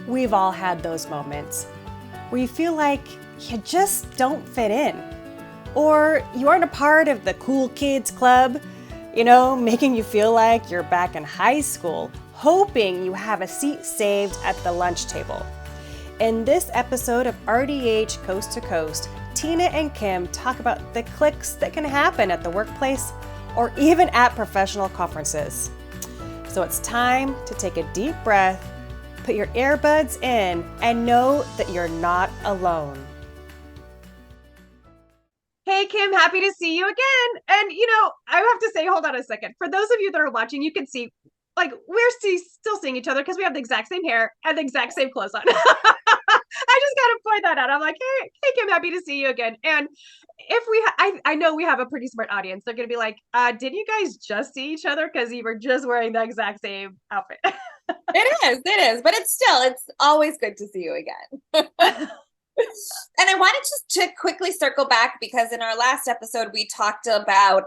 We've all had those moments where you feel like you just don't fit in, or you aren't a part of the cool kids club, making you feel like you're back in high school, hoping you have a seat saved at the lunch table. In this episode of RDH Coast to Coast, Tina and Kim talk about the cliques that can happen at the workplace or even at professional conferences. So it's time to take a deep breath, put your earbuds in, and know that you're not alone. Hey, Kim, happy to see you again. And, I have to say, hold on a second. For those of you that are watching, you can see, we're still seeing each other because we have the exact same hair and the exact same clothes on. I just got to point that out. I'm like, hey, Kim, happy to see you again. And if I know we have a pretty smart audience. They're going to be like, did you guys just see each other? Because you were just wearing the exact same outfit. It is, but it's always good to see you again. And I wanted to quickly circle back because in our last episode, we talked about,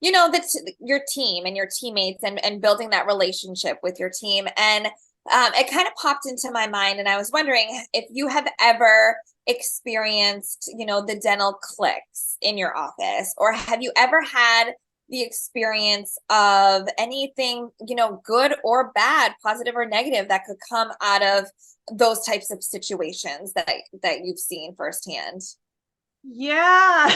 your team and your teammates and building that relationship with your team. And it kind of popped into my mind. And I was wondering if you have ever experienced, the dental cliques in your office, or have you ever had the experience of anything, good or bad, positive or negative, that could come out of those types of situations that you've seen firsthand? Yeah.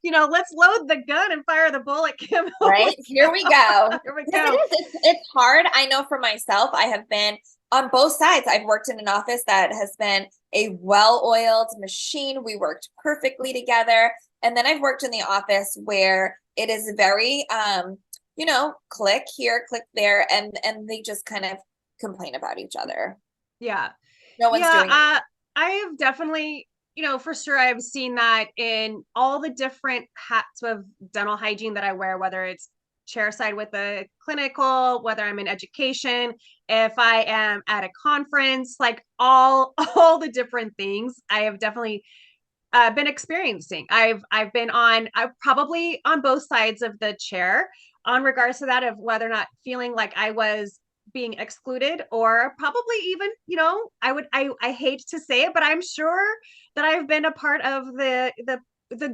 Let's load the gun and fire the bullet, Kim. Right? Here we go. Here we Because go. it's hard. I know for myself, I have been on both sides. I've worked in an office that has been a well-oiled machine. We worked perfectly together. And then I've worked in the office where it is very, click here, click there, and they just kind of complain about each other. Yeah. No one's doing it. I have definitely, for sure, I've seen that in all the different hats of dental hygiene that I wear, whether it's chair side with a clinical, whether I'm in education, if I am at a conference, like all the different things I have definitely been experiencing. I've been I'm probably on both sides of the chair on regards to that, of whether or not feeling like I was being excluded, or probably even, I hate to say it, but I'm sure that I've been a part of the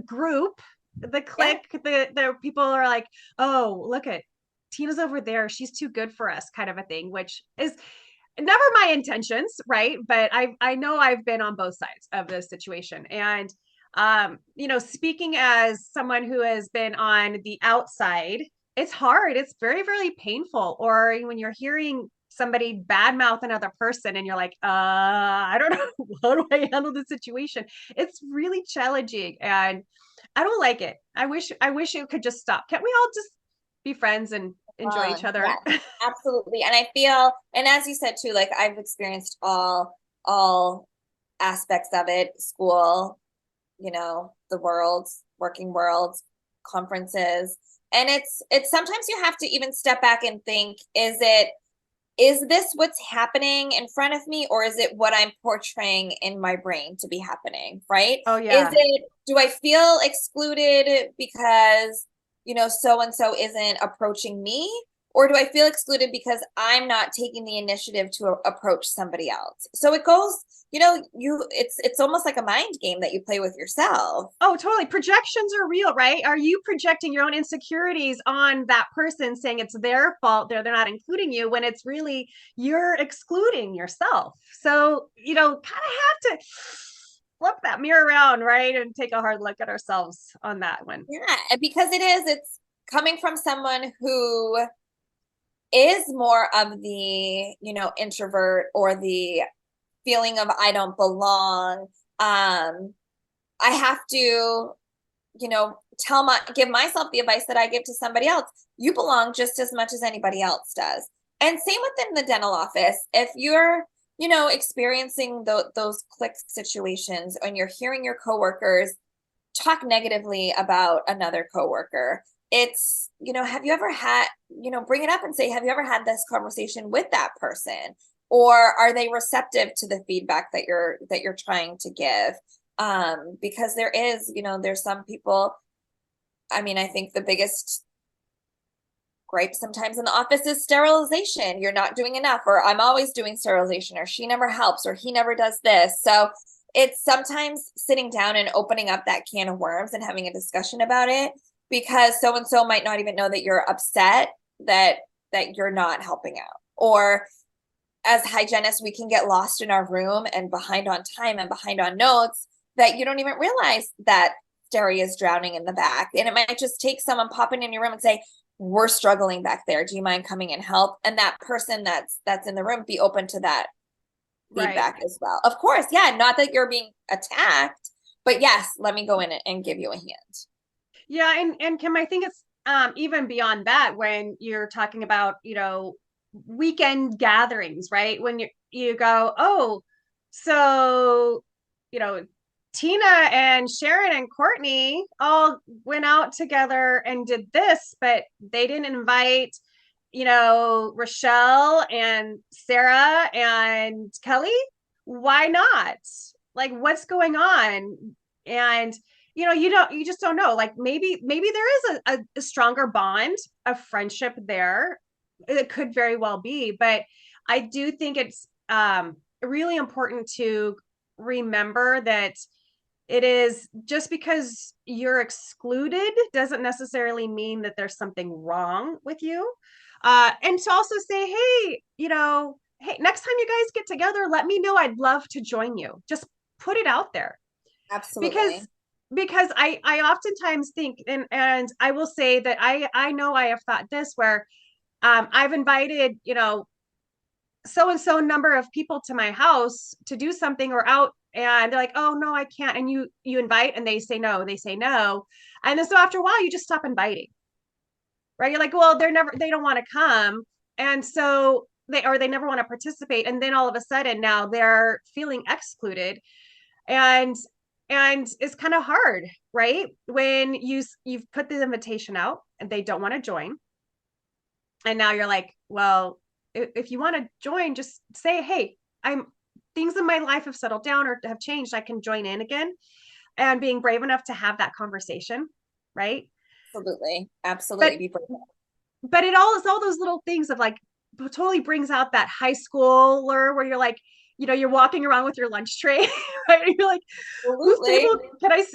group, the clique, the people are like, oh, look at Tina's over there, she's too good for us, kind of a thing, which is never my intentions, right? But I know I've been on both sides of this situation. And speaking as someone who has been on the outside, it's hard. It's very, very painful. Or when you're hearing somebody badmouth another person and you're like, I don't know, how do I handle the situation? It's really challenging and I don't like it. I wish it could just stop. Can't we all just be friends and enjoy each other? Yes, absolutely. And I feel, and as you said too, like I've experienced all aspects of it, school, the world, working world, conferences. And it's sometimes you have to even step back and think, is this what's happening in front of me, or is it what I'm portraying in my brain to be happening, right? Oh yeah. Do I feel excluded because, so and so isn't approaching me? Or do I feel excluded because I'm not taking the initiative to approach somebody else? So it goes, it's almost like a mind game that you play with yourself. Oh, totally. Projections are real, right? Are you projecting your own insecurities on that person, saying it's their fault, they're not including you, when it's really you're excluding yourself? So, kind of have to flip that mirror around, right? And take a hard look at ourselves on that one. Yeah, because it's coming from someone who is more of the, introvert, or the feeling of I don't belong. I have to, give myself the advice that I give to somebody else. You belong just as much as anybody else does. And same within the dental office. If you're, experiencing those click situations and you're hearing your coworkers talk negatively about another coworker, it's, have you ever had, bring it up and say, have you ever had this conversation with that person? Or are they receptive to the feedback that you're trying to give? Because there is, there's some people, I mean, I think the biggest Gripe sometimes in the office is sterilization. You're not doing enough, or I'm always doing sterilization, or she never helps, or he never does this. So it's sometimes sitting down and opening up that can of worms and having a discussion about it, because so and so might not even know that you're upset that you're not helping out. Or as hygienists, we can get lost in our room and behind on time and behind on notes that you don't even realize that Steri is drowning in the back. And it might just take someone popping in your room and say, we're struggling back there. Do you mind coming and help? And that person that's in the room be open to that Right. feedback as well. Of course, yeah, not that you're being attacked, but yes, let me go in and give you a hand. Yeah, and Kim, I think it's even beyond that when you're talking about, weekend gatherings, right? When you go, oh, so, you know, Tina and Sharon and Courtney all went out together and did this, but they didn't invite, Rochelle and Sarah and Kelly. Why not? Like, what's going on? And you just don't know. Like maybe there is a stronger bond of friendship there. It could very well be, but I do think it's really important to remember that it is just because you're excluded doesn't necessarily mean that there's something wrong with you. And to also say, hey, hey, next time you guys get together, let me know. I'd love to join you. Just put it out there Absolutely. because I oftentimes think, and I will say that I know I have thought this where I've invited so and so number of people to my house to do something or out, and they're like, oh no, I can't. And you invite and they say no, and then so after a while you just stop inviting, right? You're like, well, they don't want to come, and so they never want to participate, and then all of a sudden now they're feeling excluded, and it's kind of hard, right, when you've put the invitation out and they don't want to join, and now you're like, well, if you want to join, just say, hey, I'm things in my life have settled down or have changed, I can join in again, and being brave enough to have that conversation, right? Absolutely. but Absolutely. Be brave. but it all is all those little things of like totally brings out that high schooler where you're like, you're walking around with your lunch tray, right? And you're like, whose Absolutely. table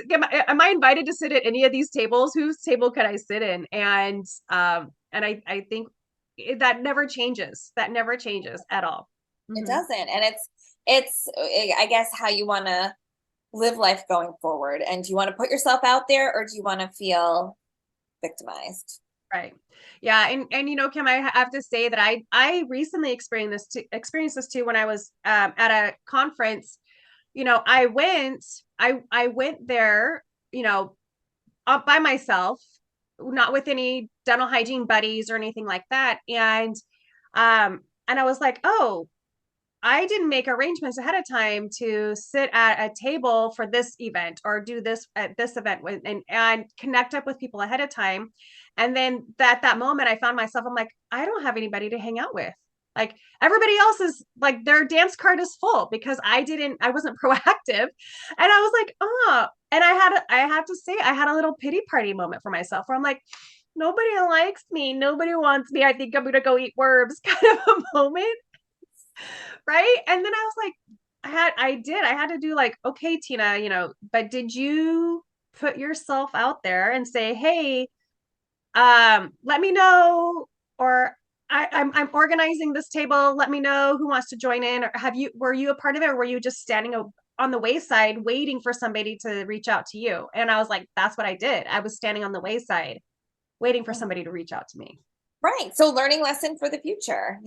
can am I invited to sit at any of these tables? Whose table can I sit in? And I think that never changes. That never changes at all. It Mm-hmm. doesn't. And it's I guess how you want to live life going forward. And do you want to put yourself out there, or do you want to feel victimized? Right. Yeah. And Kim, I have to say that I recently experienced this too when I was at a conference. I went there, up by myself, not with any dental hygiene buddies or anything like that. And I was like, oh, I didn't make arrangements ahead of time to sit at a table for this event or do this at this event with, and connect up with people ahead of time. And then that moment I found myself, I'm like, I don't have anybody to hang out with. Like everybody else is like their dance card is full because I wasn't proactive. And I was like, oh, and I have to say, I had a little pity party moment for myself where I'm like, nobody likes me. Nobody wants me. I think I'm going to go eat worms kind of a moment, right? And then I was like, I had to do like, okay, Tina, but did you put yourself out there and say, hey, let me know, or I'm organizing this table, let me know who wants to join in, or were you a part of it, or were you just standing on the wayside waiting for somebody to reach out to you? And I was like, that's what I did. I was standing on the wayside waiting for somebody to reach out to me. Right. So learning lesson for the future,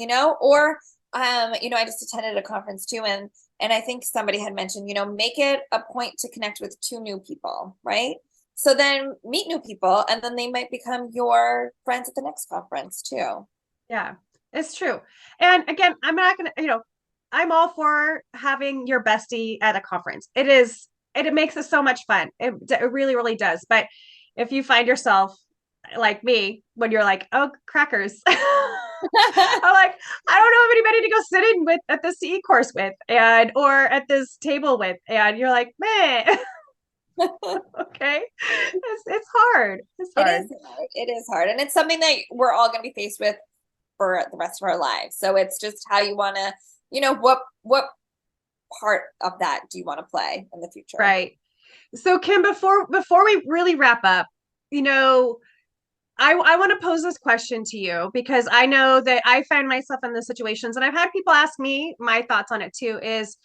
or I just attended a conference too, and I think somebody had mentioned, make it a point to connect with two new people, right? So then meet new people, and then they might become your friends at the next conference too. Yeah, it's true. And again, I'm not gonna, I'm all for having your bestie at a conference. It makes it so much fun. It really, really does. But if you find yourself like me, when you're like, oh, crackers, I'm like, I don't know of anybody to go sit in with at the CE course with, or at this table with, and you're like, man. Okay. It's hard. It's It hard. is hard. It is hard. And it's something that we're all going to be faced with for the rest of our lives. So it's just how you want to, what part of that do you want to play in the future? Right. So Kim, before we really wrap up, you know, I want to pose this question to you because I know that I find myself in those situations and I've had people ask me my thoughts on it too, is,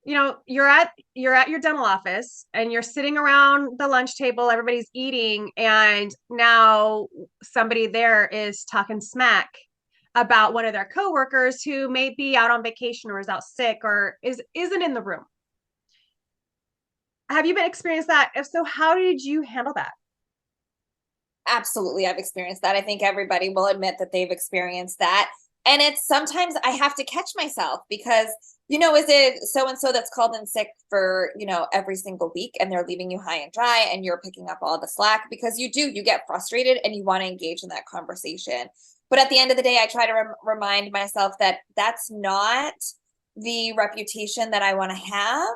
you're at your dental office and you're sitting around the lunch table, everybody's eating, and now somebody there is talking smack about one of their coworkers who may be out on vacation or is out sick or isn't in the room. Have you been experienced that? If so, how did you handle that? Absolutely, I've experienced that. I think everybody will admit that they've experienced that. And it's sometimes I have to catch myself because, is it so and so that's called in sick for, every single week and they're leaving you high and dry and you're picking up all the slack because you get frustrated and you want to engage in that conversation. But at the end of the day, I try to remind myself that that's not the reputation that I want to have.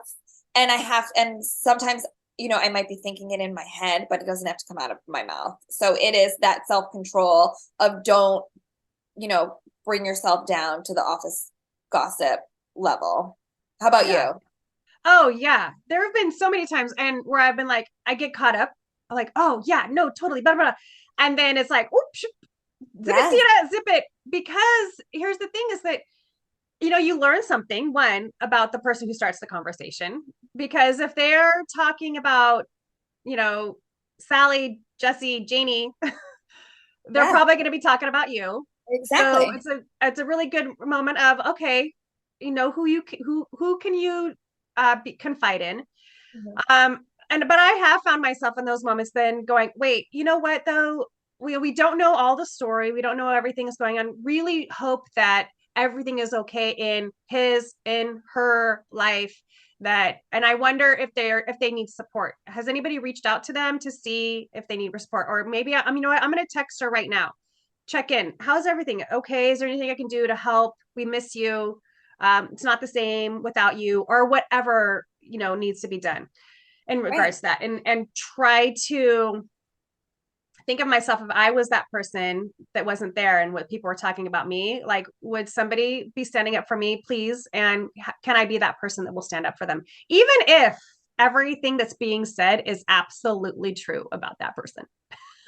And sometimes I might be thinking it in my head, but it doesn't have to come out of my mouth. So it is that self-control of don't, bring yourself down to the office gossip level. How about Yeah. you? Oh yeah. There have been so many times and where I've been like, I get caught up, I'm like, oh yeah, no, totally, blah, blah, blah. And then it's like, oops, zip it, Yes. zip it. Because here's the thing is that, you learn something, one, about the person who starts the conversation. Because if they're talking about, you know, Sally, Jesse, Janie, they're Yeah, probably going to be talking about you. So exactly. it's a really good moment of, okay, who can you confide in. Mhm. But I have found myself in those moments then going, wait, you know what though, we don't know all the story, we don't know everything is going on. Really hope that everything is okay in her life. That, and I wonder if they need support. Has anybody reached out to them to see if they need support? Or maybe you know what, I'm going to text her right now, check in. How's everything? Okay. Is there anything I can do to help? We miss you. It's not the same without you, or whatever, needs to be done in Right. regards to that. And try to think of myself, if I was that person that wasn't there and what people were talking about me, like, would somebody be standing up for me, please? And can I be that person that will stand up for them? Even if everything that's being said is absolutely true about that person.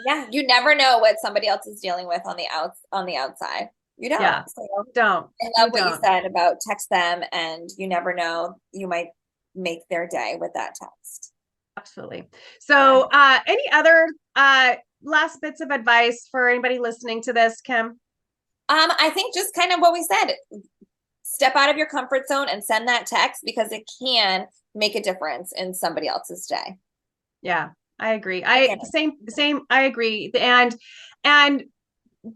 Yeah, you never know what somebody else is dealing with on the outside. You don't. Yeah. So Don't. I You love what you don't. said about text them and you never know, you might make their day with that text. Absolutely. Yeah. So, any other last bits of advice for anybody listening to this, Kim? I think just kind of what we said, step out of your comfort zone and send that text because it can make a difference in somebody else's day. Yeah, I agree. Okay. Same. I agree. And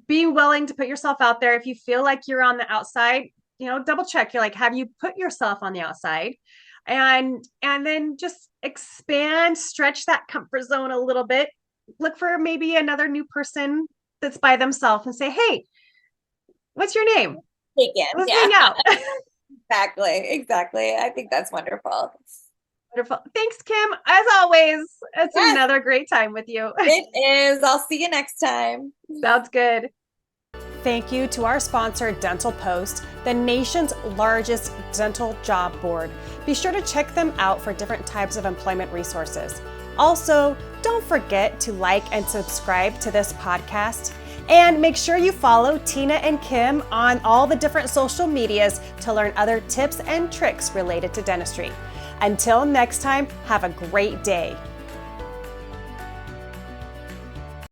being willing to put yourself out there. If you feel like you're on the outside, double check. You're like, have you put yourself on the outside? And then just expand, stretch that comfort zone a little bit. Look for maybe another new person that's by themselves and say, hey, what's your name? Taken. Let's Yeah, hang out. exactly. Exactly. I think that's wonderful. Wonderful. Thanks, Kim. As always, it's Yes, another great time with you. it is. I'll see you next time. Sounds good. Thank you to our sponsor, Dental Post, the nation's largest dental job board. Be sure to check them out for different types of employment resources. Also, don't forget to like and subscribe to this podcast. And make sure you follow Tina and Kim on all the different social medias to learn other tips and tricks related to dentistry. Until next time, have a great day.